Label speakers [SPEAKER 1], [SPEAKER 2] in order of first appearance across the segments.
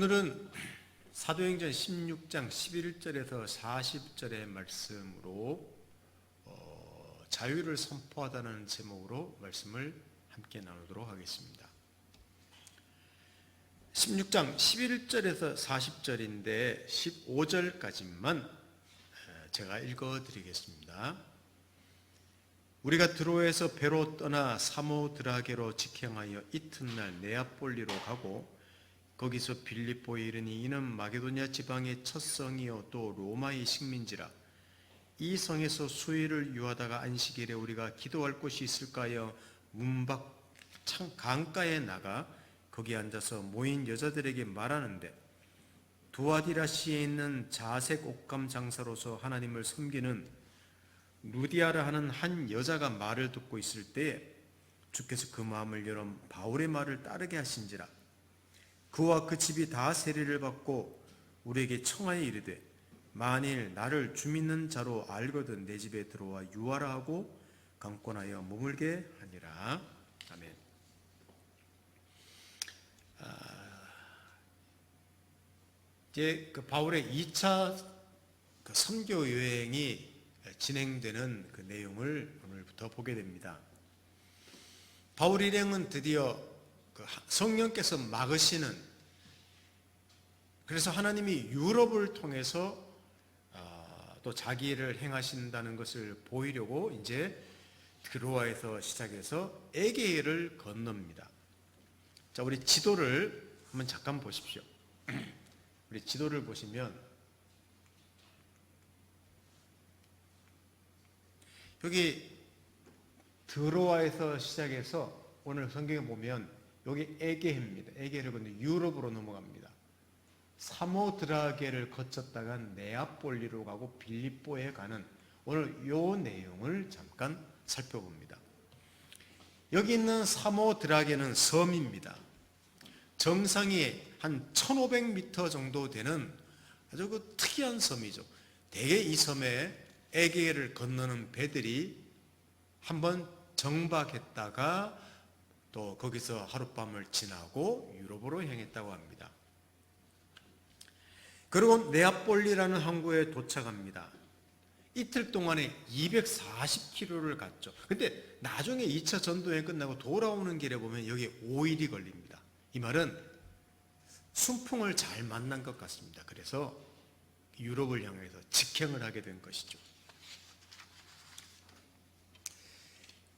[SPEAKER 1] 오늘은 사도행전 16장 11절에서 40절의 말씀으로 자유를 선포하다는 제목으로 말씀을 함께 나누도록 하겠습니다. 16장 11절에서 40절인데 15절까지만 제가 읽어드리겠습니다. 우리가 드로에서 배로 떠나 사모드라게로 직행하여 이튿날 네아폴리로 가고 거기서 빌립보에 이르니 이는 마게도냐 지방의 첫 성이요 또 로마의 식민지라. 이 성에서 수일을 유하다가 안식일에 우리가 기도할 곳이 있을까 하여 문밖 강가에 나가 거기 앉아서 모인 여자들에게 말하는데, 두아디라시에 있는 자색 옷감 장사로서 하나님을 섬기는 루디아라 하는 한 여자가 말을 듣고 있을 때에 주께서 그 마음을 열어 바울의 말을 따르게 하신지라. 그와 그 집이 다 세례를 받고 우리에게 청하여 이르되, 만일 나를 주 믿는 자로 알거든 내 집에 들어와 유하라 하고 강권하여 머물게 하니라. 아멘. 이제 그 바울의 2차 선교 여행이 진행되는 그 내용을 오늘부터 보게 됩니다. 바울 일행은 드디어 성령께서 막으시는, 그래서 하나님이 유럽을 통해서 또 자기 일을 행하신다는 것을 보이려고 이제 드로아에서 시작해서 에게해를 건넙니다. 자, 우리 지도를 한번 잠깐 보십시오. 우리 지도를 보시면 여기 드로아에서 시작해서 오늘 성경에 보면 여기 에게해입니다. 에게해를 건너 유럽으로 넘어갑니다. 사모드라게를 거쳤다가 네아폴리로 가고 빌립보에 가는 오늘 이 내용을 잠깐 살펴봅니다. 여기 있는 사모드라게는 섬입니다. 정상이 한 1500m 정도 되는 아주 그 특이한 섬이죠. 대개 이 섬에 에게해를 건너는 배들이 한번 정박했다가 또 거기서 하룻밤을 지나고 유럽으로 향했다고 합니다. 그리고 네아폴리라는 항구에 도착합니다. 이틀 동안에 240km를 갔죠. 근데 나중에 2차 전도여행 끝나고 돌아오는 길에 보면 여기 5일이 걸립니다. 이 말은 순풍을 잘 만난 것 같습니다. 그래서 유럽을 향해서 직행을 하게 된 것이죠.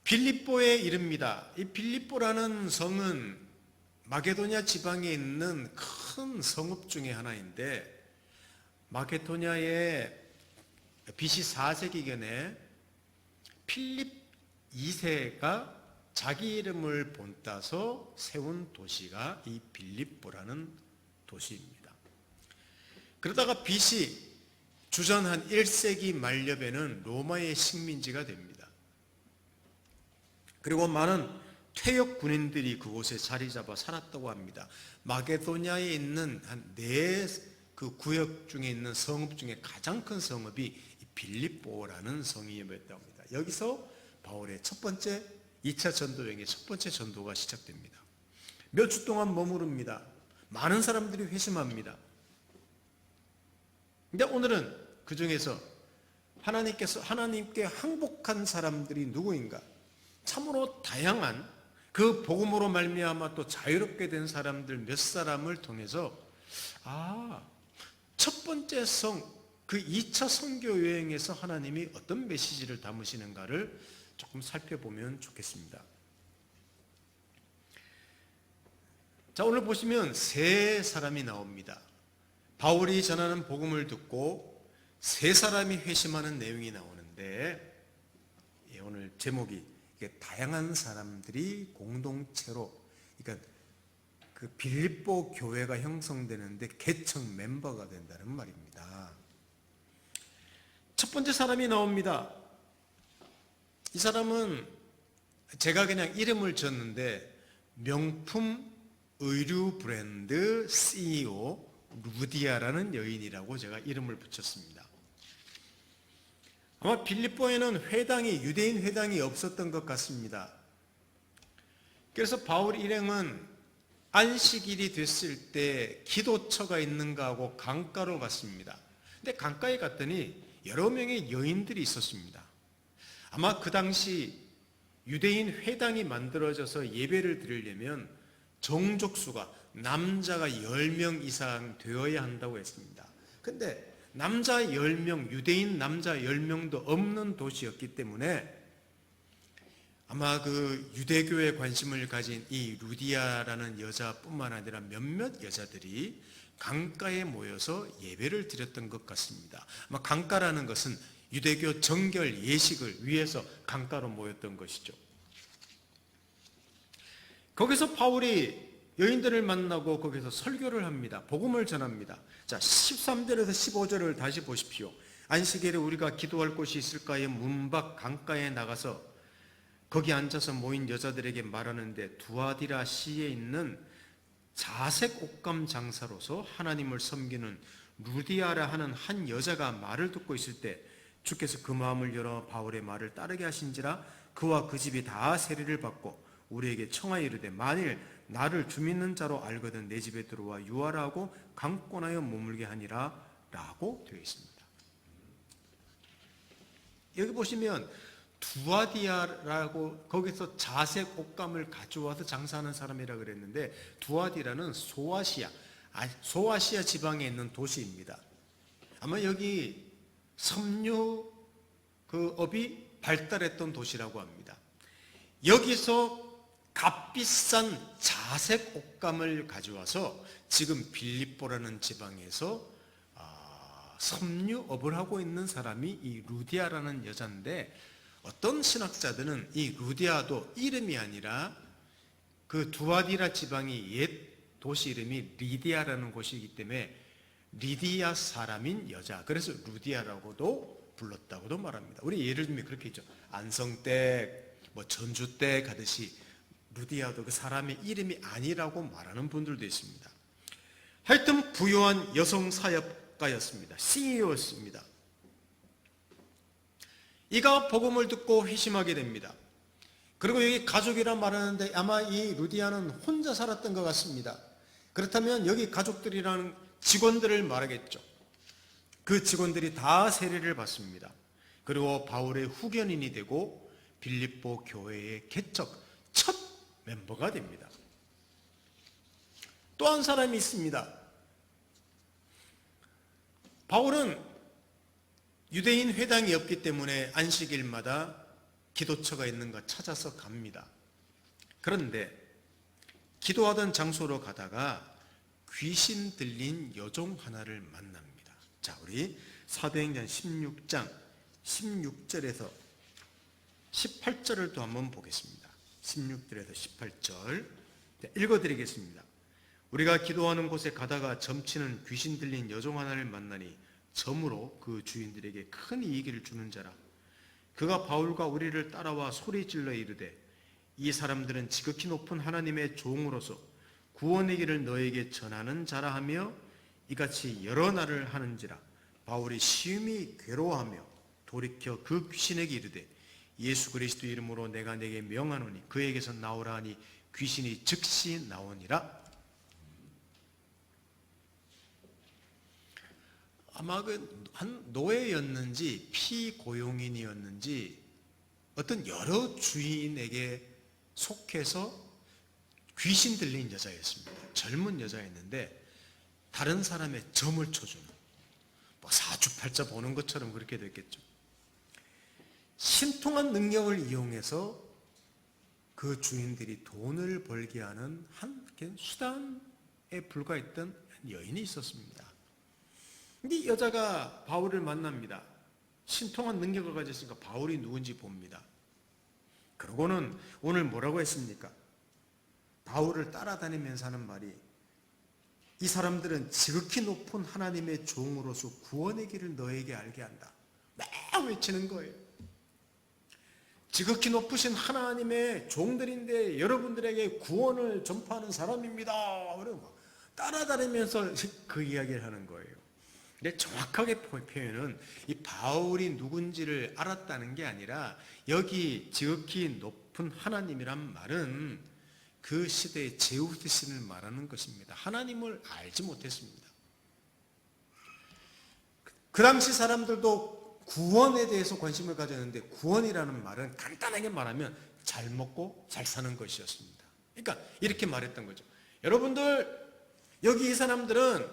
[SPEAKER 1] 빌립보에 이릅니다. 이 빌립보라는 성은 마게도냐 지방에 있는 큰 성읍 중에 하나인데, 마게도냐의 BC 4세기경에 필립 2세가 자기 이름을 본따서 세운 도시가 이 빌립보라는 도시입니다. 그러다가 BC 주전 한 1세기 말엽에는 로마의 식민지가 됩니다. 그리고 많은 퇴역 군인들이 그곳에 자리 잡아 살았다고 합니다. 마게도냐에 있는 한 4그 구역 중에 있는 성읍 중에 가장 큰 성읍이 이 빌립보라는 성이었다고 합니다. 여기서 바울의 첫 번째 2차 전도여행의 첫 번째 전도가 시작됩니다. 몇 주 동안 머무릅니다. 많은 사람들이 회심합니다. 근데 오늘은 그 중에서 하나님께 항복한 사람들이 누구인가? 참으로 다양한 그 복음으로 말미암아 또 자유롭게 된 사람들 몇 사람을 통해서 첫 번째 그 2차 선교 여행에서 하나님이 어떤 메시지를 담으시는가를 조금 살펴보면 좋겠습니다. 자, 오늘 보시면 세 사람이 나옵니다. 바울이 전하는 복음을 듣고 세 사람이 회심하는 내용이 나오는데, 오늘 제목이 다양한 사람들이 공동체로, 그러니까 그 빌립보 교회가 형성되는데 개척 멤버가 된다는 말입니다. 첫 번째 사람이 나옵니다. 이 사람은 제가 그냥 이름을 줬는데 명품 의류 브랜드 CEO 루디아라는 여인이라고 제가 이름을 붙였습니다. 아마 빌립보에는 유대인 회당이 없었던 것 같습니다. 그래서 바울 일행은 안식일이 됐을 때 기도처가 있는가 하고 강가로 갔습니다. 근데 강가에 갔더니 여러 명의 여인들이 있었습니다. 아마 그 당시 유대인 회당이 만들어져서 예배를 드리려면 정족수가 남자가 10명 이상 되어야 한다고 했습니다. 근데 남자 10명, 유대인 남자 10명도 없는 도시였기 때문에 아마 그 유대교에 관심을 가진 이 루디아라는 여자뿐만 아니라 몇몇 여자들이 강가에 모여서 예배를 드렸던 것 같습니다. 아마 강가라는 것은 유대교 정결 예식을 위해서 강가로 모였던 것이죠. 거기서 바울이 여인들을 만나고 거기서 설교를 합니다. 복음을 전합니다. 자, 13절에서 15절을 다시 보십시오. 안식일에 우리가 기도할 곳이 있을까에 문밖 강가에 나가서 거기 앉아서 모인 여자들에게 말하는데 두아디라 시에 있는 자색 옷감 장사로서 하나님을 섬기는 루디아라 하는 한 여자가 말을 듣고 있을 때 주께서 그 마음을 열어 바울의 말을 따르게 하신지라 그와 그 집이 다 세례를 받고 우리에게 청하여 이르되 만일 나를 주 믿는 자로 알거든 내 집에 들어와 유하라 하고 강권하여 머물게 하니라 라고 되어 있습니다. 여기 보시면 두아디아라고 거기서 자색 옷감을 가져와서 장사하는 사람이라 그랬는데 두아디라는 소아시아 지방에 있는 도시입니다. 아마 여기 섬유 그 업이 발달했던 도시라고 합니다. 여기서 값비싼 자색 옷감을 가져와서 지금 빌립보라는 지방에서 섬유업을 하고 있는 사람이 이 루디아라는 여자인데 어떤 신학자들은 이 루디아도 이름이 아니라 그 두아디라 지방이 옛 도시 이름이 리디아라는 곳이기 때문에 리디아 사람인 여자, 그래서 루디아라고도 불렀다고도 말합니다. 우리 예를 들면 그렇게 있죠. 안성댁, 전주댁 하듯이 루디아도 그 사람의 이름이 아니라고 말하는 분들도 있습니다. 하여튼 부유한 여성 사역가였습니다. CEO였습니다. 이가 복음을 듣고 회심하게 됩니다. 그리고 여기 가족이라 말하는데 아마 이 루디아는 혼자 살았던 것 같습니다. 그렇다면 여기 가족들이라는 직원들을 말하겠죠. 그 직원들이 다 세례를 받습니다. 그리고 바울의 후견인이 되고 빌립보 교회의 개척 첫 멤버가 됩니다. 또 한 사람이 있습니다. 바울은 유대인 회당이 없기 때문에 안식일마다 기도처가 있는 거 찾아서 갑니다. 그런데 기도하던 장소로 가다가 귀신 들린 여종 하나를 만납니다. 자, 우리 사도행전 16장 16절에서 18절을 또 한번 보겠습니다. 16절에서 18절 읽어드리겠습니다. 우리가 기도하는 곳에 가다가 점치는 귀신 들린 여종 하나를 만나니 점으로 그 주인들에게 큰 이익을 주는 자라. 그가 바울과 우리를 따라와 소리질러 이르되 이 사람들은 지극히 높은 하나님의 종으로서 구원의 길을 너에게 전하는 자라 하며 이같이 여러 날을 하는지라. 바울이 심히 괴로워하며 돌이켜 그 귀신에게 이르되 예수 그리스도 이름으로 내가 내게 명하노니 그에게서 나오라 하니 귀신이 즉시 나오니라. 아마 한 노예였는지 피고용인이었는지 어떤 여러 주인에게 속해서 귀신 들린 여자였습니다. 젊은 여자였는데 다른 사람의 점을 쳐주는 사주팔자 보는 것처럼 그렇게 됐겠죠. 신통한 능력을 이용해서 그 주인들이 돈을 벌게 하는 한 수단에 불과했던 여인이 있었습니다. 이 여자가 바울을 만납니다. 신통한 능력을 가졌으니까 바울이 누군지 봅니다. 그러고는 오늘 뭐라고 했습니까? 바울을 따라다니면서 하는 말이 이 사람들은 지극히 높은 하나님의 종으로서 구원의 길을 너에게 알게 한다. 막 외치는 거예요. 지극히 높으신 하나님의 종들인데 여러분들에게 구원을 전파하는 사람입니다. 그러고 따라다니면서 그 이야기를 하는 거예요. 근데 정확하게 표현은 이 바울이 누군지를 알았다는 게 아니라 여기 지극히 높은 하나님이란 말은 그 시대의 제우스 신을 말하는 것입니다. 하나님을 알지 못했습니다. 그 당시 사람들도 구원에 대해서 관심을 가졌는데 구원이라는 말은 간단하게 말하면 잘 먹고 잘 사는 것이었습니다. 그러니까 이렇게 말했던 거죠. 여러분들 여기 이 사람들은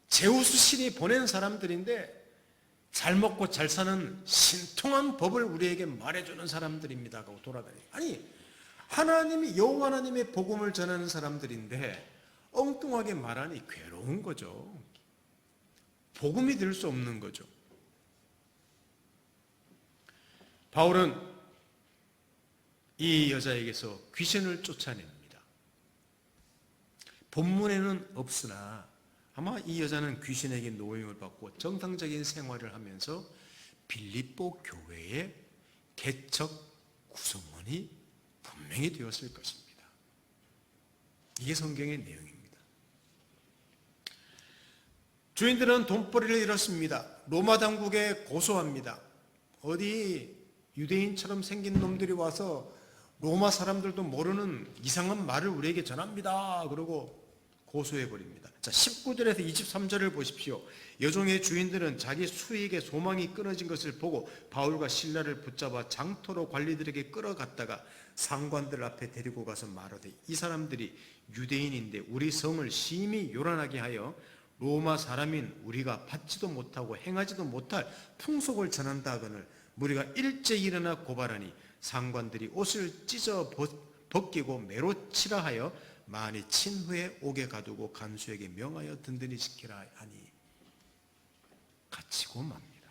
[SPEAKER 1] 제우스 신이 보낸 사람들인데 잘 먹고 잘 사는 신통한 법을 우리에게 말해주는 사람들입니다 하고 돌아다니고, 아니 하나님이 여호와 하나님의 복음을 전하는 사람들인데 엉뚱하게 말하니 괴로운 거죠. 복음이 될 수 없는 거죠. 바울은 이 여자에게서 귀신을 쫓아냅니다. 본문에는 없으나 아마 이 여자는 귀신에게 노임을 받고 정상적인 생활을 하면서 빌립보 교회의 개척 구성원이 분명히 되었을 것입니다. 이게 성경의 내용입니다. 주인들은 돈벌이를 잃었습니다. 로마 당국에 고소합니다. 어디 유대인처럼 생긴 놈들이 와서 로마 사람들도 모르는 이상한 말을 우리에게 전합니다. 그러고 고소해버립니다. 자, 19절에서 23절을 보십시오. 여종의 주인들은 자기 수익의 소망이 끊어진 것을 보고 바울과 실라를 붙잡아 장터로 관리들에게 끌어갔다가 상관들 앞에 데리고 가서 말하되, 이 사람들이 유대인인데 우리 성을 심히 요란하게 하여 로마 사람인 우리가 받지도 못하고 행하지도 못할 풍속을 전한다 하거늘 우리가 일제히 일어나 고발하니 상관들이 옷을 찢어 벗기고 매로 치라 하여 만이 친 후에 옥에 가두고 간수에게 명하여 든든히 지키라 하니 갇히고 맙니다.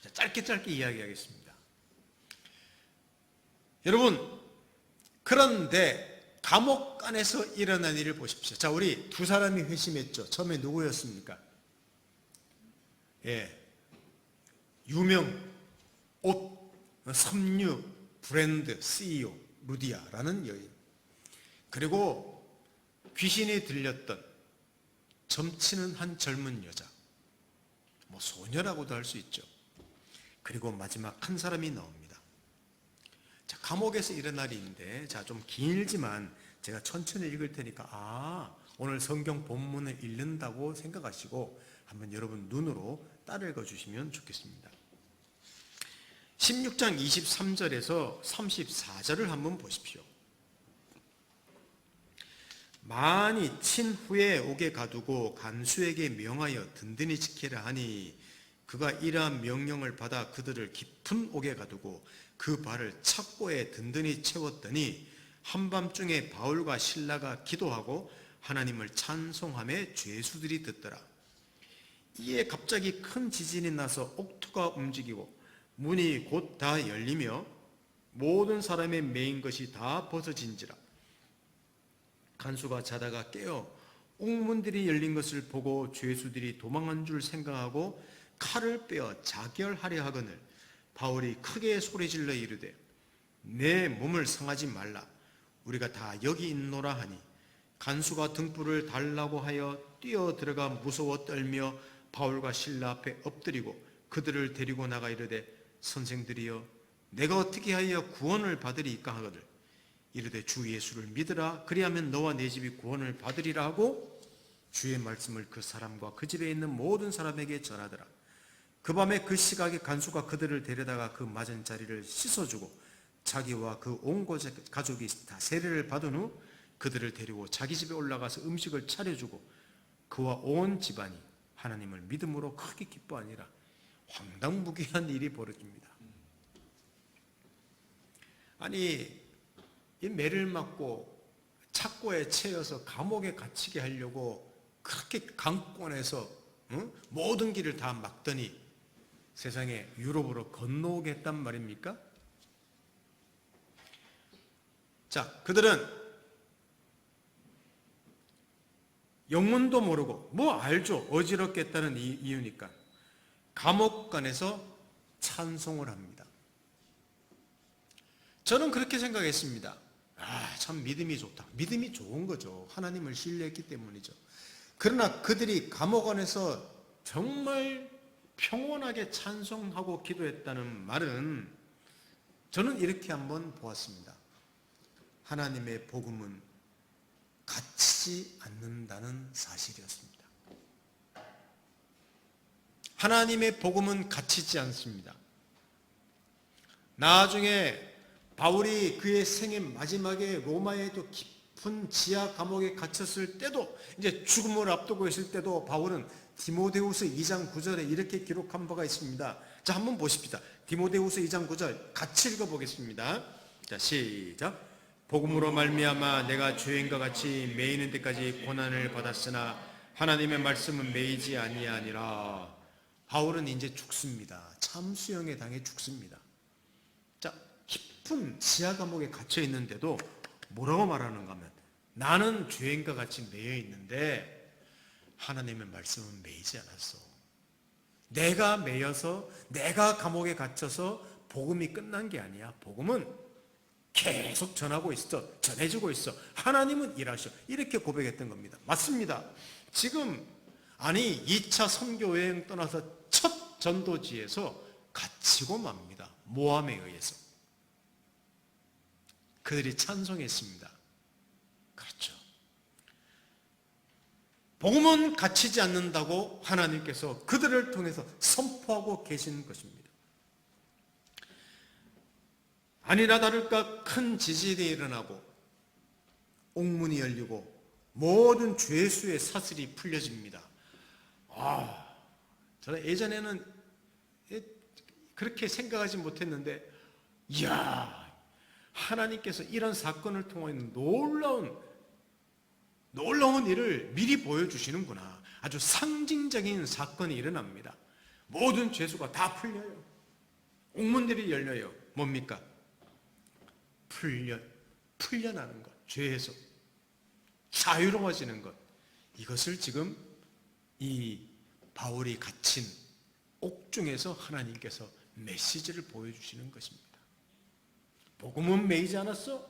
[SPEAKER 1] 자, 짧게 이야기하겠습니다. 여러분, 그런데 감옥 안에서 일어난 일을 보십시오. 자, 우리 두 사람이 회심했죠. 처음에 누구였습니까? 유명 옷 섬유 브랜드 CEO 루디아라는 여인, 그리고 귀신이 들렸던 점치는 한 젊은 여자, 뭐 소녀라고도 할 수 있죠. 그리고 마지막 한 사람이 나옵니다. 자, 감옥에서 일어날 일인데, 자, 좀 길지만 제가 천천히 읽을 테니까 오늘 성경 본문을 읽는다고 생각하시고 한번 여러분 눈으로 따라 읽어주시면 좋겠습니다. 16장 23절에서 34절을 한번 보십시오. 만이 친 후에 옥에 가두고 간수에게 명하여 든든히 지키라 하니 그가 이러한 명령을 받아 그들을 깊은 옥에 가두고 그 발을 착고에 든든히 채웠더니 한밤중에 바울과 실라가 기도하고 하나님을 찬송하며 죄수들이 듣더라. 이에 갑자기 큰 지진이 나서 옥토가 움직이고 문이 곧 다 열리며 모든 사람의 매인 것이 다 벗어진지라. 간수가 자다가 깨어 옥문들이 열린 것을 보고 죄수들이 도망한 줄 생각하고 칼을 빼어 자결하려 하거늘 바울이 크게 소리질러 이르되, 내 몸을 상하지 말라. 우리가 다 여기 있노라 하니 간수가 등불을 달라고 하여 뛰어 들어가 무서워 떨며 바울과 실라 앞에 엎드리고 그들을 데리고 나가 이르되, 선생들이여 내가 어떻게 하여 구원을 받으리이까 하거늘 이르되, 주 예수를 믿으라. 그리하면 너와 내 집이 구원을 받으리라 하고 주의 말씀을 그 사람과 그 집에 있는 모든 사람에게 전하더라. 그 밤에 그 시각에 간수가 그들을 데려다가 그 맞은 자리를 씻어주고 자기와 그 온 가족이 다 세례를 받은 후 그들을 데리고 자기 집에 올라가서 음식을 차려주고 그와 온 집안이 하나님을 믿음으로 크게 기뻐하니라. 황당무계한 일이 벌어집니다. 아니, 이 매를 맞고 착고에 채여서 감옥에 갇히게 하려고 그렇게 강권해서 모든 길을 다 막더니 세상에 유럽으로 건너오겠단 말입니까? 자, 그들은 영문도 모르고 뭐 알죠. 어지럽겠다는 이유니까 감옥관에서 찬송을 합니다. 저는 그렇게 생각했습니다. 참 믿음이 좋다. 믿음이 좋은 거죠. 하나님을 신뢰했기 때문이죠. 그러나 그들이 감옥 안에서 정말 평온하게 찬송하고 기도했다는 말은 저는 이렇게 한번 보았습니다. 하나님의 복음은 갇히지 않는다는 사실이었습니다. 하나님의 복음은 갇히지 않습니다. 나중에 바울이 그의 생애 마지막에 로마에도 깊은 지하 감옥에 갇혔을 때도, 이제 죽음을 앞두고 있을 때도 바울은 디모데후서 2장 9절에 이렇게 기록한 바가 있습니다. 자, 한번 보십시다. 디모데후서 2장 9절 같이 읽어보겠습니다. 자, 시작. 복음으로 말미암아 내가 죄인과 같이 매이는 데까지 고난을 받았으나 하나님의 말씀은 매이지 아니하니라. 바울은 이제 죽습니다. 참수형에 당해 죽습니다. 자, 깊은 지하 감옥에 갇혀 있는데도 뭐라고 말하는가 하면, 나는 죄인과 같이 매여 있는데 하나님의 말씀은 매이지 않았어. 내가 매여서, 내가 감옥에 갇혀서 복음이 끝난 게 아니야. 복음은 계속 전하고 있어. 전해주고 있어. 하나님은 일하셔. 이렇게 고백했던 겁니다. 맞습니다. 지금 2차 선교 여행 떠나서 첫 전도지에서 갇히고 맙니다. 모함에 의해서. 그들이 찬송했습니다. 그렇죠. 복음은 갇히지 않는다고 하나님께서 그들을 통해서 선포하고 계시는 것입니다. 아니나 다를까 큰 지진이 일어나고 옥문이 열리고 모든 죄수의 사슬이 풀려집니다. 저는 예전에는 그렇게 생각하지 못했는데, 이야, 하나님께서 이런 사건을 통해 놀라운 일을 미리 보여주시는구나. 아주 상징적인 사건이 일어납니다. 모든 죄수가 다 풀려요. 옥문들이 열려요. 뭡니까? 풀려나는 것, 죄에서 자유로워지는 것. 이것을 지금 이 바울이 갇힌 옥중에서 하나님께서 메시지를 보여주시는 것입니다. 복음은 매이지 않았어?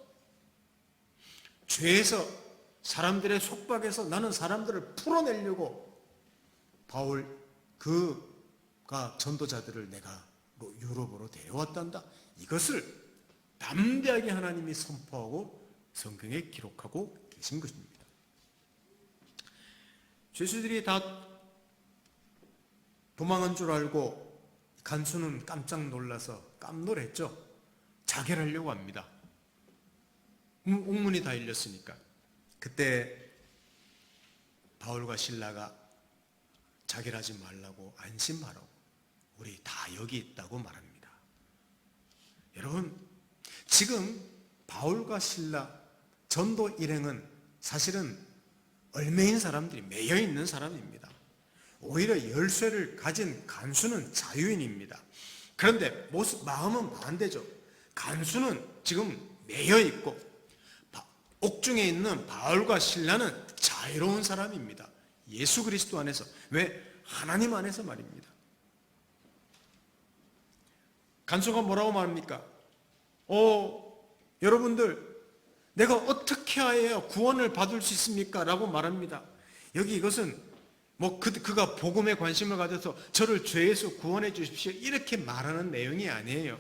[SPEAKER 1] 죄에서, 사람들의 속박에서 나는 사람들을 풀어내려고 바울 그가 전도자들을 내가 유럽으로 데려왔단다. 이것을 담대하게 하나님이 선포하고 성경에 기록하고 계신 것입니다. 죄수들이 다 도망한 줄 알고 간수는 깜짝 놀라서 깜놀했죠. 자결하려고 합니다. 옥문이 다 열렸으니까. 그때 바울과 실라가 자결하지 말라고, 안심하라고, 우리 다 여기 있다고 말합니다. 여러분, 지금 바울과 실라 전도 일행은 사실은 얼매인 사람들이, 매여 있는 사람입니다. 오히려 열쇠를 가진 간수는 자유인입니다. 그런데 마음은 반대죠. 간수는 지금 매여 있고 옥중에 있는 바울과 실라는 자유로운 사람입니다. 예수 그리스도 안에서. 왜? 하나님 안에서 말입니다. 간수가 뭐라고 말합니까? 여러분들, 내가 어떻게 해야 구원을 받을 수 있습니까? 라고 말합니다. 여기 이것은 그가 복음에 관심을 가져서 저를 죄에서 구원해 주십시오, 이렇게 말하는 내용이 아니에요.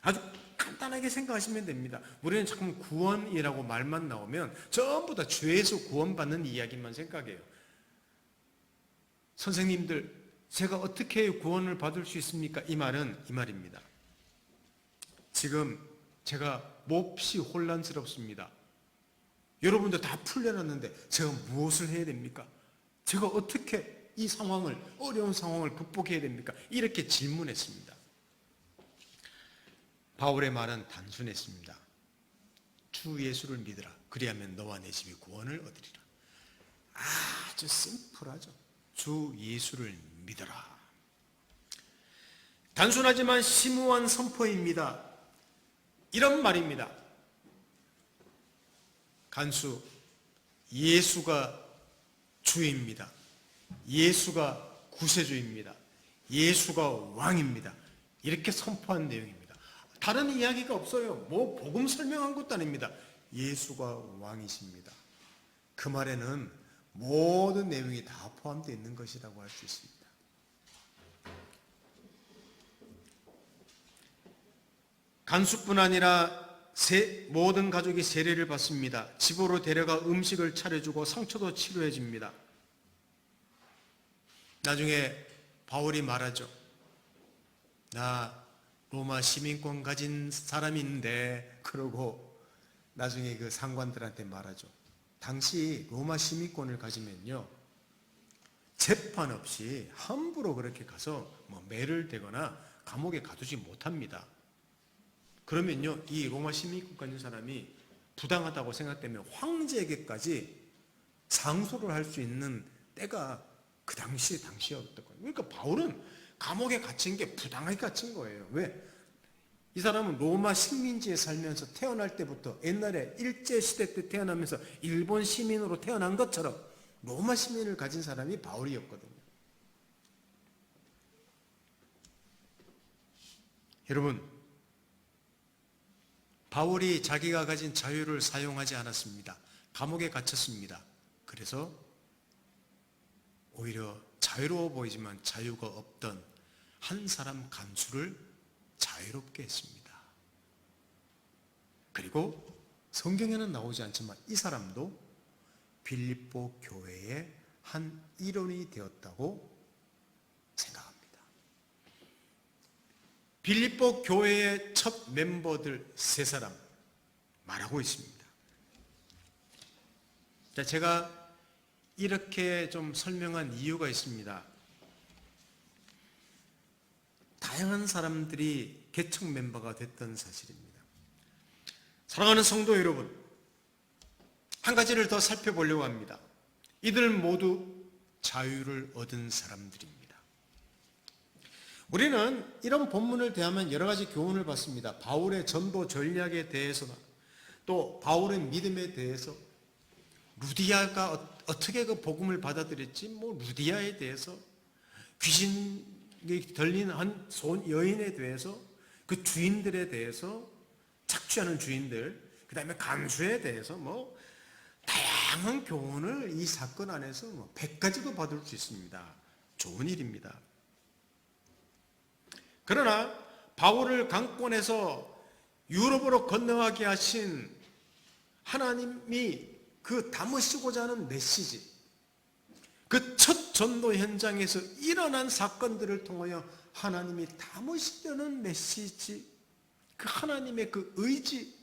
[SPEAKER 1] 아주 간단하게 생각하시면 됩니다. 우리는 자꾸 구원이라고 말만 나오면 전부 다 죄에서 구원받는 이야기만 생각해요. 선생님들, 제가 어떻게 구원을 받을 수 있습니까? 이 말은 이 말입니다. 지금 제가 몹시 혼란스럽습니다. 여러분들 다 풀려났는데 제가 무엇을 해야 됩니까? 제가 어떻게 이 상황을, 어려운 상황을 극복해야 됩니까? 이렇게 질문했습니다. 바울의 말은 단순했습니다. 주 예수를 믿으라. 그리하면 너와 내 집이 구원을 얻으리라. 아주 심플하죠. 주 예수를 믿어라. 단순하지만 심오한 선포입니다. 이런 말입니다. 간수, 예수가 주입니다. 예수가 구세주입니다. 예수가 왕입니다. 이렇게 선포한 내용입니다. 다른 이야기가 없어요. 복음 설명한 것도 아닙니다. 예수가 왕이십니다. 그 말에는 모든 내용이 다 포함되어 있는 것이라고 할 수 있습니다. 간수뿐 아니라 모든 가족이 세례를 받습니다. 집으로 데려가 음식을 차려주고 상처도 치료해 줍니다. 나중에 바울이 말하죠. 나 로마 시민권 가진 사람인데, 그러고 나중에 그 상관들한테 말하죠. 당시 로마 시민권을 가지면요, 재판 없이 함부로 그렇게 가서 매를 대거나 감옥에 가두지 못합니다. 그러면요, 이 로마 시민권 가진 사람이 부당하다고 생각되면 황제에게까지 상소를 할 수 있는 때가 그 당시였던 거예요. 그러니까 바울은 감옥에 갇힌 게 부당하게 갇힌 거예요. 왜? 이 사람은 로마 식민지에 살면서 태어날 때부터 옛날에 일제시대 때 태어나면서 일본 시민으로 태어난 것처럼 로마 시민을 가진 사람이 바울이었거든요. 여러분, 바울이 자기가 가진 자유를 사용하지 않았습니다. 감옥에 갇혔습니다. 그래서 오히려 자유로워 보이지만 자유가 없던 한 사람 간수를 자유롭게 했습니다. 그리고 성경에는 나오지 않지만 이 사람도 빌립보 교회의 한 일원이 되었다고 생각합니다. 빌립보 교회의 첫 멤버들 3사람 말하고 있습니다. 자, 제가 이렇게 좀 설명한 이유가 있습니다. 다양한 사람들이 개척 멤버가 됐던 사실입니다. 사랑하는 성도 여러분, 한 가지를 더 살펴보려고 합니다. 이들 모두 자유를 얻은 사람들입니다. 우리는 이런 본문을 대하면 여러 가지 교훈을 받습니다. 바울의 전도 전략에 대해서나 또 바울의 믿음에 대해서, 루디아가 어떻게 그 복음을 받아들였지, 루디아에 대해서, 귀신이 들린 한 여인에 대해서, 그 주인들에 대해서, 착취하는 주인들, 그 다음에 간수에 대해서 다양한 교훈을 이 사건 안에서 100가지도 받을 수 있습니다. 좋은 일입니다. 그러나 바울을 강권에서 유럽으로 건너가게 하신 하나님이 그 담으시고자 하는 메시지, 그 첫 전도 현장에서 일어난 사건들을 통하여 하나님이 담으시려는 메시지, 그 하나님의 그 의지,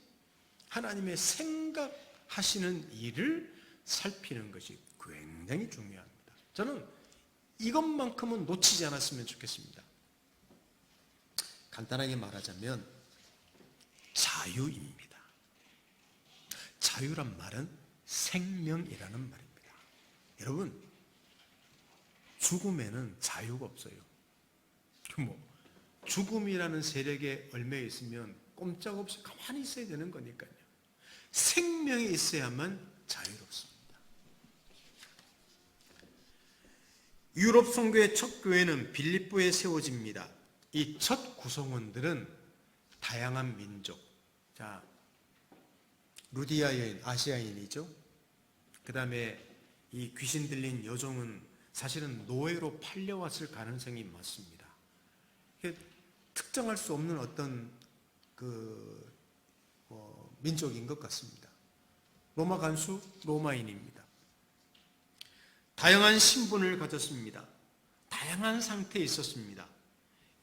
[SPEAKER 1] 하나님의 생각하시는 일을 살피는 것이 굉장히 중요합니다. 저는 이것만큼은 놓치지 않았으면 좋겠습니다. 간단하게 말하자면 자유입니다. 자유란 말은 생명이라는 말입니다. 여러분, 죽음에는 자유가 없어요. 죽음이라는 세력에 얽매여 있으면 꼼짝없이 가만히 있어야 되는 거니까요. 생명이 있어야만 자유롭습니다. 유럽 선교의 첫 교회는 빌립보에 세워집니다. 이 첫 구성원들은 다양한 민족, 자, 루디아 여인, 아시아인이죠. 그 다음에 이 귀신 들린 여종은 사실은 노예로 팔려왔을 가능성이 많습니다. 특정할 수 없는 어떤 민족인 것 같습니다. 로마 간수, 로마인입니다. 다양한 신분을 가졌습니다. 다양한 상태에 있었습니다.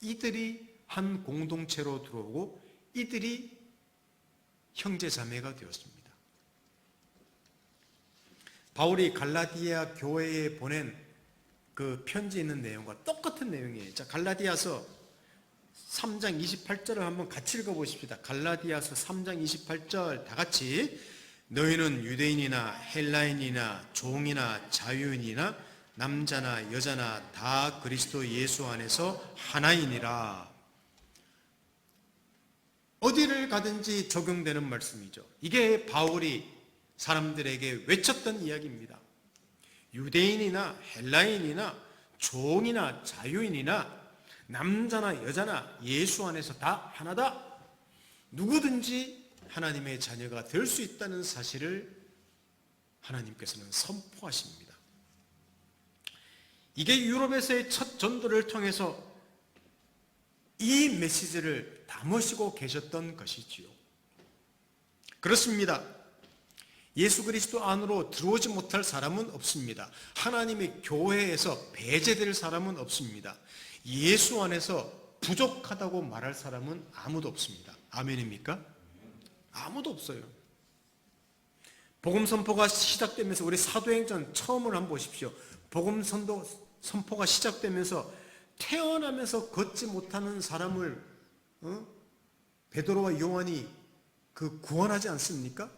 [SPEAKER 1] 이들이 한 공동체로 들어오고 이들이 형제 자매가 되었습니다. 바울이 갈라디아 교회에 보낸 그 편지에 있는 내용과 똑같은 내용이에요. 자, 갈라디아서 3장 28절을 한번 같이 읽어보십시다. 갈라디아서 3장 28절 다 같이. 너희는 유대인이나 헬라인이나 종이나 자유인이나 남자나 여자나 다 그리스도 예수 안에서 하나이니라. 어디를 가든지 적용되는 말씀이죠. 이게 바울이 사람들에게 외쳤던 이야기입니다. 유대인이나 헬라인이나 종이나 자유인이나 남자나 여자나 예수 안에서 다 하나다. 누구든지 하나님의 자녀가 될 수 있다는 사실을 하나님께서는 선포하십니다. 이게 유럽에서의 첫 전도를 통해서 이 메시지를 담으시고 계셨던 것이지요. 그렇습니다. 예수 그리스도 안으로 들어오지 못할 사람은 없습니다. 하나님의 교회에서 배제될 사람은 없습니다. 예수 안에서 부족하다고 말할 사람은 아무도 없습니다. 아멘입니까? 아무도 없어요. 복음 선포가 시작되면서 우리 사도행전 처음을 한번 보십시오. 복음 선포가 시작되면서 태어나면서 걷지 못하는 사람을 베드로와 요한이 구원하지 않습니까?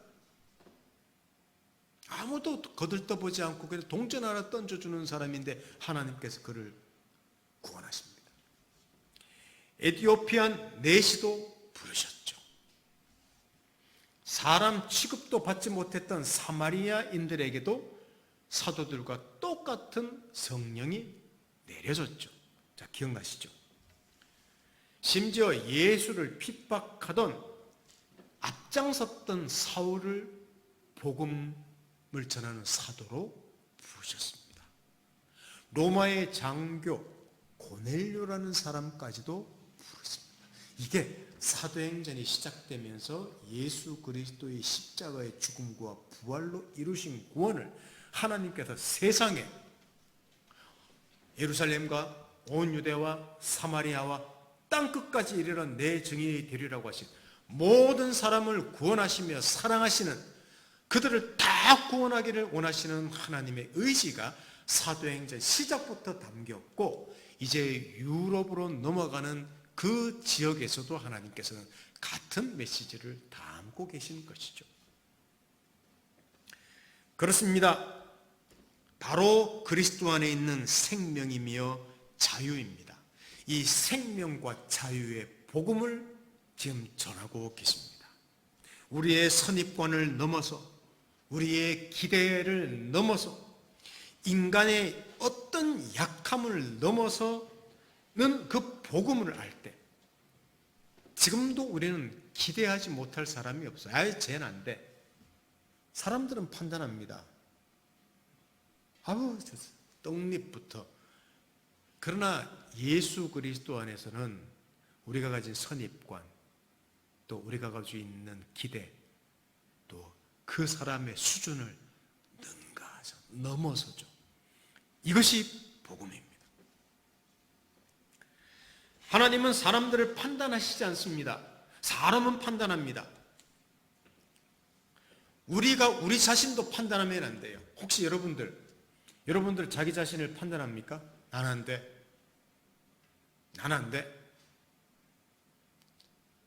[SPEAKER 1] 아무도 거들떠보지 않고 그냥 동전 하나 던져주는 사람인데 하나님께서 그를 구원하십니다. 에티오피안 내시도 부르셨죠. 사람 취급도 받지 못했던 사마리아인들에게도 사도들과 똑같은 성령이 내려졌죠. 자, 기억나시죠? 심지어 예수를 핍박하던 앞장섰던 사울을 복음을 전하는 사도로 부르셨습니다. 로마의 장교 고넬료라는 사람까지도 부르셨습니다. 이게 사도행전이 시작되면서 예수 그리스도의 십자가의 죽음과 부활로 이루신 구원을 하나님께서 세상에 예루살렘과 온 유대와 사마리아와 땅끝까지 이르러 내 증인이 되리라고 하신 모든 사람을 구원하시며 사랑하시는, 그들을 다 구원하기를 원하시는 하나님의 의지가 사도행전 시작부터 담겼고, 이제 유럽으로 넘어가는 그 지역에서도 하나님께서는 같은 메시지를 담고 계신 것이죠. 그렇습니다. 바로 그리스도 안에 있는 생명이며 자유입니다. 이 생명과 자유의 복음을 지금 전하고 계십니다. 우리의 선입관을 넘어서, 우리의 기대를 넘어서, 인간의 어떤 약함을 넘어서는 그 복음을 알 때, 지금도 우리는 기대하지 못할 사람이 없어요. 아예 쟤는 안 돼. 사람들은 판단합니다. 아우, 떡잎부터. 그러나 예수 그리스도 안에서는 우리가 가진 선입관, 또 우리가 가지고 있는 기대, 또 그 사람의 수준을 능가하죠. 넘어서죠. 이것이 복음입니다. 하나님은 사람들을 판단하시지 않습니다. 사람은 판단합니다. 우리가 우리 자신도 판단하면 안 돼요. 혹시 여러분들 자기 자신을 판단합니까? 난 안 돼. 난 안 돼.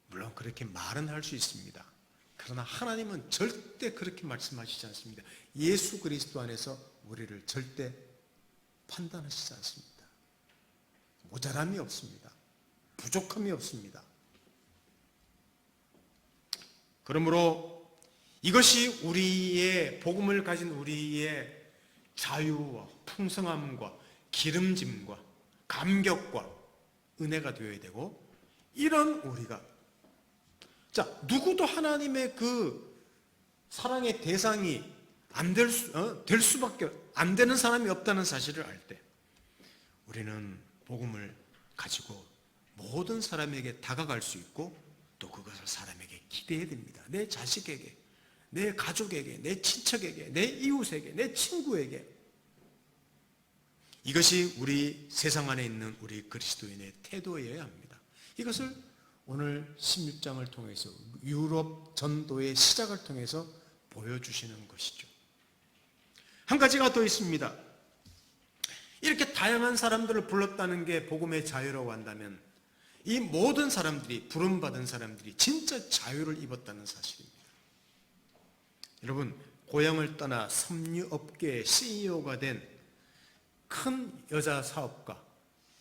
[SPEAKER 1] 물론 그렇게 말은 할 수 있습니다. 그러나 하나님은 절대 그렇게 말씀하시지 않습니다. 예수 그리스도 안에서 우리를 절대 판단하시지 않습니다. 모자람이 없습니다. 부족함이 없습니다. 그러므로 이것이 우리의 복음을 가진 우리의 자유와 풍성함과 기름짐과 감격과 은혜가 되어야 되고, 이런 우리가, 자, 누구도 하나님의 그 사랑의 대상이 될 수밖에 안 되는 사람이 없다는 사실을 알 때, 우리는 복음을 가지고 모든 사람에게 다가갈 수 있고, 또 그것을 사람에게 기대해야 됩니다. 내 자식에게, 내 가족에게, 내 친척에게, 내 이웃에게, 내 친구에게. 이것이 우리 세상 안에 있는 우리 그리스도인의 태도여야 합니다. 이것을 오늘 16장을 통해서, 유럽 전도의 시작을 통해서 보여주시는 것이죠. 한 가지가 더 있습니다. 이렇게 다양한 사람들을 불렀다는 게 복음의 자유라고 한다면, 이 모든 사람들이, 부름받은 사람들이 진짜 자유를 입었다는 사실입니다. 여러분, 고향을 떠나 섬유업계의 CEO가 된 큰 여자 사업가,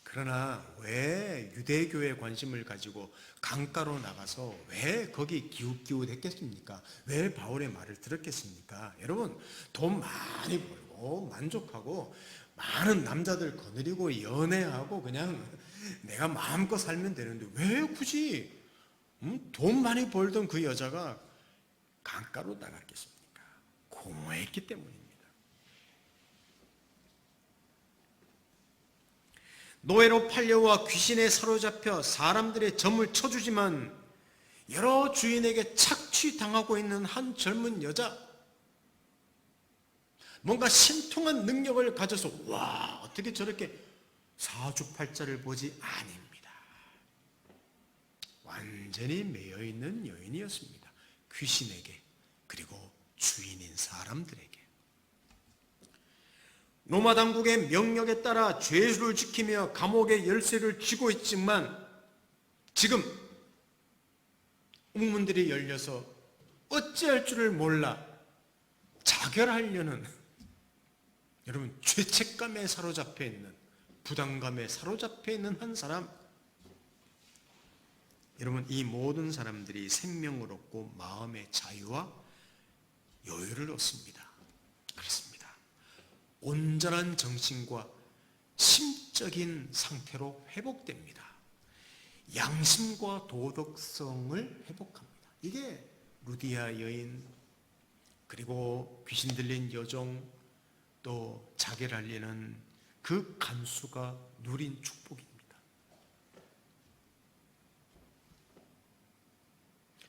[SPEAKER 1] 그러나 왜 유대교에 관심을 가지고 강가로 나가서 왜 거기 기웃기웃했겠습니까? 왜 바울의 말을 들었겠습니까? 여러분, 돈 많이 벌고 만족하고 많은 남자들 거느리고 연애하고 그냥 내가 마음껏 살면 되는데 왜 굳이 돈 많이 벌던 그 여자가 강가로 나갔겠습니까? 공허했기 때문입니다. 노예로 팔려와 귀신에 사로잡혀 사람들의 점을 쳐주지만 여러 주인에게 착취당하고 있는 한 젊은 여자, 뭔가 신통한 능력을 가져서 와, 어떻게 저렇게 사주팔자를 보지? 아닙니다. 완전히 매여있는 여인이었습니다. 귀신에게, 그리고 주인인 사람들에게. 로마 당국의 명령에 따라 죄수를 지키며 감옥의 열쇠를 쥐고 있지만 지금 옥문들이 열려서 어찌할 줄을 몰라 자결하려는, 여러분, 죄책감에 사로잡혀 있는, 부담감에 사로잡혀 있는 한 사람, 여러분, 이 모든 사람들이 생명을 얻고 마음의 자유와 여유를 얻습니다. 그렇습니다. 온전한 정신과 심적인 상태로 회복됩니다. 양심과 도덕성을 회복합니다. 이게 루디아 여인, 그리고 귀신 들린 여종, 또 자결하려는 그 간수가 누린 축복입니다.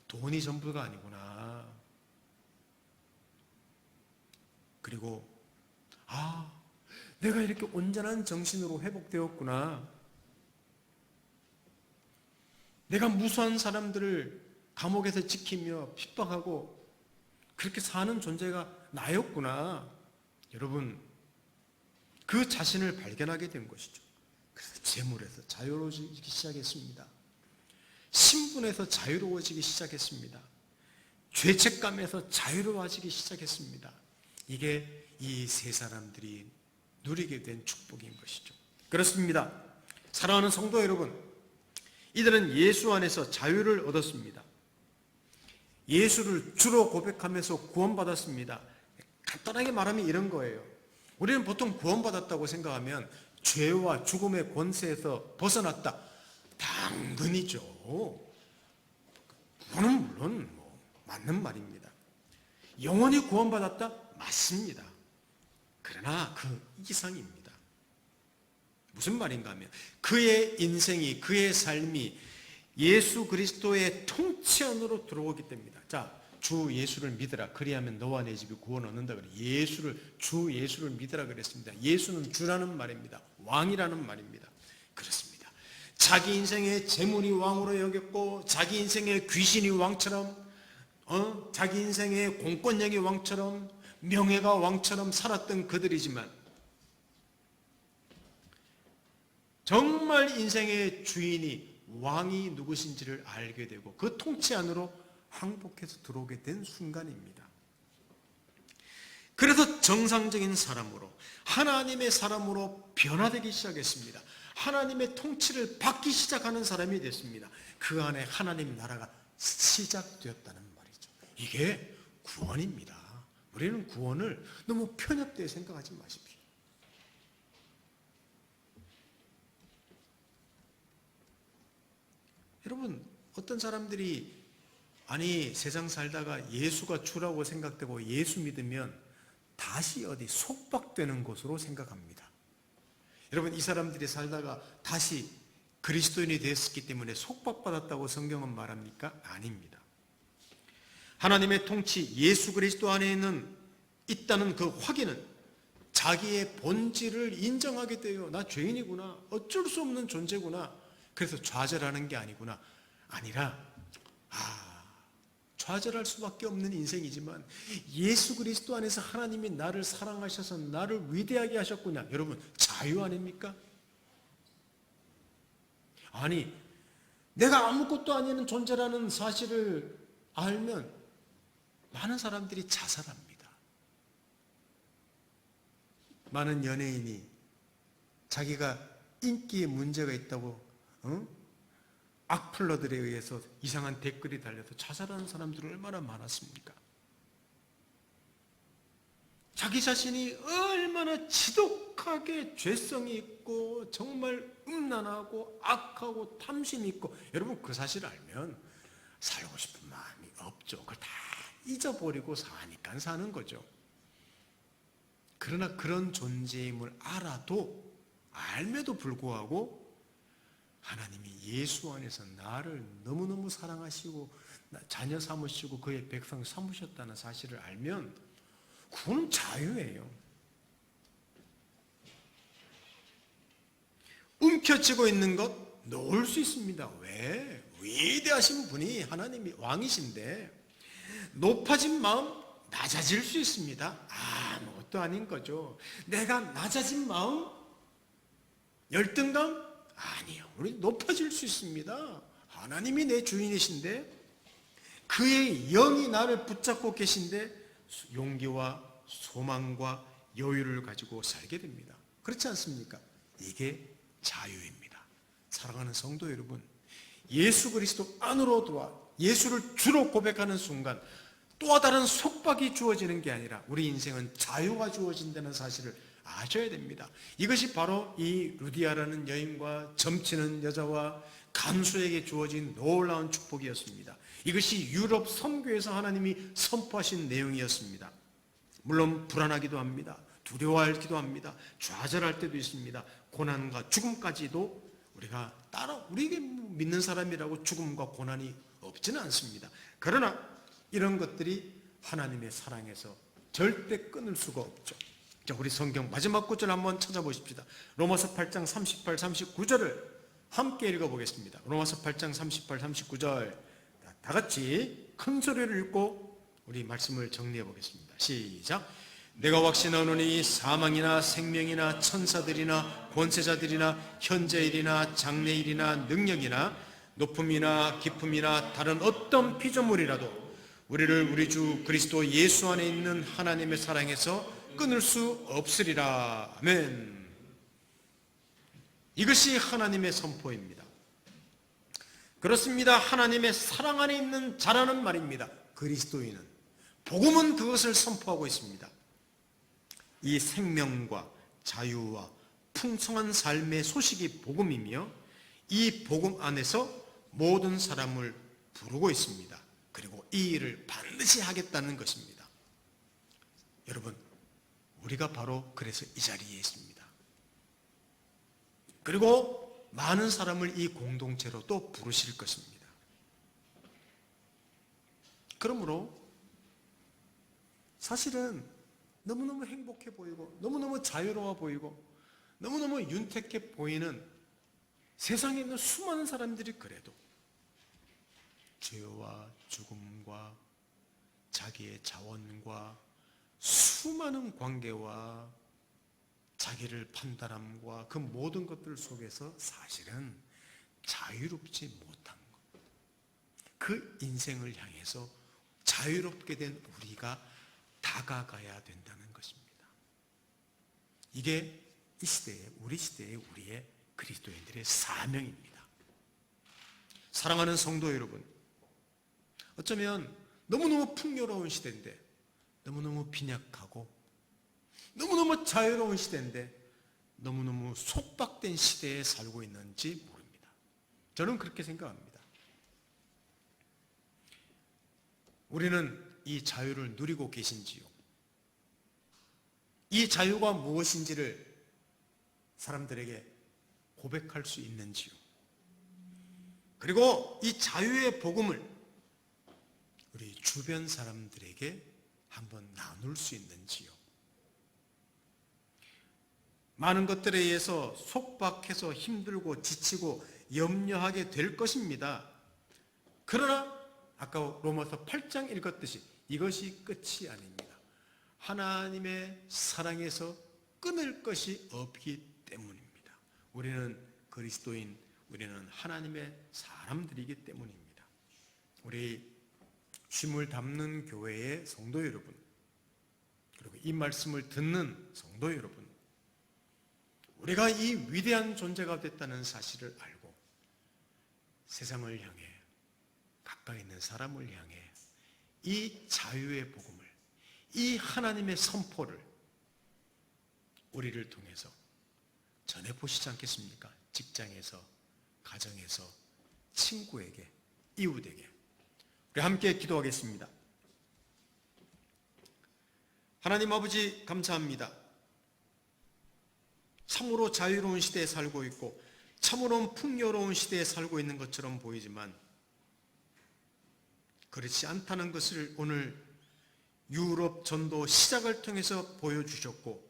[SPEAKER 1] 돈이 전부가 아니구나. 그리고 내가 이렇게 온전한 정신으로 회복되었구나. 내가 무수한 사람들을 감옥에서 지키며 핍박하고 그렇게 사는 존재가 나였구나. 여러분, 그 자신을 발견하게 된 것이죠. 그래서 재물에서 자유로워지기 시작했습니다. 신분에서 자유로워지기 시작했습니다. 죄책감에서 자유로워지기 시작했습니다. 이게 이 세 사람들이 누리게 된 축복인 것이죠. 그렇습니다. 사랑하는 성도 여러분, 이들은 예수 안에서 자유를 얻었습니다. 예수를 주로 고백하면서 구원받았습니다. 간단하게 말하면 이런 거예요. 우리는 보통 구원받았다고 생각하면 죄와 죽음의 권세에서 벗어났다. 당근이죠. 그거는 물론 맞는 말입니다. 영원히 구원받았다? 맞습니다. 그러나 그 이상입니다. 무슨 말인가 하면 그의 인생이, 그의 삶이 예수 그리스도의 통치 안으로 들어오기 때문이다. 자, 주 예수를 믿으라. 그리하면 너와 내 집이 구원 얻는다. 그래. 주 예수를 믿으라 그랬습니다. 예수는 주라는 말입니다. 왕이라는 말입니다. 그렇습니다. 자기 인생의 재물이 왕으로 여겼고, 자기 인생의 귀신이 왕처럼, 자기 인생의 공권력이 왕처럼, 명예가 왕처럼 살았던 그들이지만 정말 인생의 주인이, 왕이 누구신지를 알게 되고 그 통치 안으로 항복해서 들어오게 된 순간입니다. 그래서 정상적인 사람으로, 하나님의 사람으로 변화되기 시작했습니다. 하나님의 통치를 받기 시작하는 사람이 됐습니다. 그 안에 하나님 나라가 시작되었다는 말이죠. 이게 구원입니다. 우리는 구원을 너무 편협되게 생각하지 마십시오. 여러분, 어떤 사람들이 세상 살다가 예수가 주라고 생각되고 예수 믿으면 다시 어디 속박되는 것으로 생각합니다. 여러분, 이 사람들이 살다가 다시 그리스도인이 되었기 때문에 속박받았다고 성경은 말합니까? 아닙니다. 하나님의 통치, 예수 그리스도 안에 있다는 그 확인은 자기의 본질을 인정하게 돼요. 나 죄인이구나. 어쩔 수 없는 존재구나. 그래서 좌절하는 게 아니라 좌절할 수밖에 없는 인생이지만 예수 그리스도 안에서 하나님이 나를 사랑하셔서 나를 위대하게 하셨구나. 여러분, 자유 아닙니까? 내가 아무것도 아닌 존재라는 사실을 알면 많은 사람들이 자살합니다. 많은 연예인이 자기가 인기에 문제가 있다고 악플러들에 의해서 이상한 댓글이 달려서 자살하는 사람들은 얼마나 많았습니까? 자기 자신이 얼마나 지독하게 죄성이 있고 정말 음란하고 악하고 탐심이 있고, 여러분 그 사실을 알면 살고 싶은 마음이 없죠. 그걸 다 잊어버리고 사니까 사는 거죠. 그러나 그런 존재임을 알아도 알매도 불구하고 하나님이 예수 안에서 나를 너무너무 사랑하시고 자녀 삼으시고 그의 백성 삼으셨다는 사실을 알면 그건 자유예요. 움켜쥐고 있는 것 놓을 수 있습니다. 왜? 위대하신 분이 하나님이 왕이신데 높아진 마음 낮아질 수 있습니다. 아무것도 아닌 거죠. 내가 낮아진 마음 열등감? 아니요. 우리 높아질 수 있습니다. 하나님이 내 주인이신데 그의 영이 나를 붙잡고 계신데 용기와 소망과 여유를 가지고 살게 됩니다. 그렇지 않습니까? 이게 자유입니다. 사랑하는 성도 여러분, 예수 그리스도 안으로 들어와 예수를 주로 고백하는 순간 또 다른 속박이 주어지는 게 아니라 우리 인생은 자유가 주어진다는 사실을 아셔야 됩니다. 이것이 바로 이 루디아라는 여인과 점치는 여자와 간수에게 주어진 놀라운 축복이었습니다. 이것이 유럽 선교에서 하나님이 선포하신 내용이었습니다. 물론 불안하기도 합니다. 두려워하기도 합니다. 좌절할 때도 있습니다. 고난과 죽음까지도 우리에게 믿는 사람이라고 죽음과 고난이 없지는 않습니다. 그러나 이런 것들이 하나님의 사랑에서 절대 끊을 수가 없죠. 자, 우리 성경 마지막 구절 한번 찾아보십시다. 로마서 8장 38, 39절을 함께 읽어보겠습니다. 로마서 8장 38, 39절 다 같이 큰 소리를 읽고 우리 말씀을 정리해 보겠습니다. 시작. 내가 확신하노니 사망이나 생명이나 천사들이나 권세자들이나 현재일이나 장래일이나 능력이나 높음이나 깊음이나 다른 어떤 피조물이라도 우리를 우리 주 그리스도 예수 안에 있는 하나님의 사랑에서 끊을 수 없으리라. 아멘. 이것이 하나님의 선포입니다. 그렇습니다. 하나님의 사랑 안에 있는 자라는 말입니다. 그리스도인은 복음은 그것을 선포하고 있습니다. 이 생명과 자유와 풍성한 삶의 소식이 복음이며 이 복음 안에서 모든 사람을 부르고 있습니다. 그리고 이 일을 반드시 하겠다는 것입니다. 여러분, 우리가 바로 그래서 이 자리에 있습니다. 그리고 많은 사람을 이 공동체로 또 부르실 것입니다. 그러므로 사실은 너무너무 행복해 보이고 너무너무 자유로워 보이고 너무너무 윤택해 보이는 세상에 있는 수많은 사람들이 그래도 죄와 죽음과 자기의 자원과 수많은 관계와 자기를 판단함과 그 모든 것들 속에서 사실은 자유롭지 못한 것. 그 인생을 향해서 자유롭게 된 우리가 다가가야 된다는 것입니다. 이게 이 시대에, 우리 시대의 우리의 그리스도인들의 사명입니다. 사랑하는 성도 여러분, 어쩌면 너무너무 풍요로운 시대인데 너무너무 빈약하고 너무너무 자유로운 시대인데 너무너무 속박된 시대에 살고 있는지 모릅니다. 저는 그렇게 생각합니다. 우리는 이 자유를 누리고 계신지요? 이 자유가 무엇인지를 사람들에게 고백할 수 있는지요? 그리고 이 자유의 복음을 우리 주변 사람들에게 한번 나눌 수 있는지요? 많은 것들에 의해서 속박해서 힘들고 지치고 염려하게 될 것입니다. 그러나 아까 로마서 8장 읽었듯이 이것이 끝이 아닙니다. 하나님의 사랑에서 끊을 것이 없기 때문입니다. 우리는 그리스도인, 우리는 하나님의 사람들이기 때문입니다. 우리 쉼을 담는 교회의 성도 여러분, 그리고 이 말씀을 듣는 성도 여러분, 우리가 이 위대한 존재가 됐다는 사실을 알고 세상을 향해, 가까이 있는 사람을 향해 이 자유의 복음을, 이 하나님의 선포를 우리를 통해서 전해보시지 않겠습니까? 직장에서, 가정에서, 친구에게, 이웃에게. 우리 함께 기도하겠습니다. 하나님 아버지 감사합니다. 참으로 자유로운 시대에 살고 있고 참으로 풍요로운 시대에 살고 있는 것처럼 보이지만 그렇지 않다는 것을 오늘 유럽 전도 시작을 통해서 보여주셨고,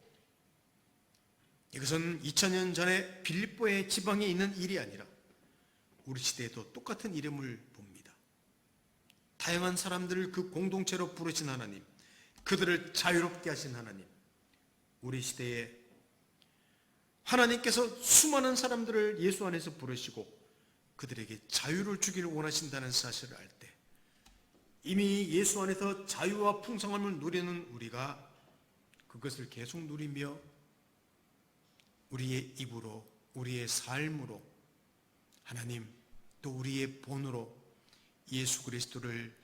[SPEAKER 1] 이것은 2000년 전에 빌립보의 지방에 있는 일이 아니라 우리 시대에도 똑같은 이름을 봅니다. 다양한 사람들을 그 공동체로 부르신 하나님, 그들을 자유롭게 하신 하나님, 우리 시대에 하나님께서 수많은 사람들을 예수 안에서 부르시고 그들에게 자유를 주기를 원하신다는 사실을 알 때, 이미 예수 안에서 자유와 풍성함을 누리는 우리가 그것을 계속 누리며 우리의 입으로, 우리의 삶으로 하나님, 또 우리의 본으로 예수 그리스도를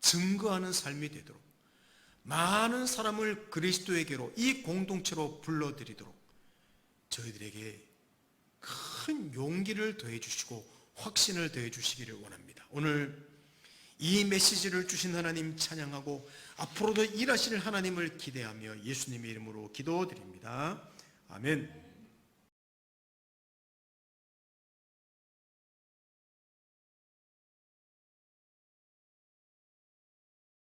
[SPEAKER 1] 증거하는 삶이 되도록, 많은 사람을 그리스도에게로, 이 공동체로 불러들이도록 저희들에게 큰 용기를 더해 주시고 확신을 더해 주시기를 원합니다. 오늘 이 메시지를 주신 하나님 찬양하고 앞으로도 일하실 하나님을 기대하며 예수님의 이름으로 기도드립니다. 아멘.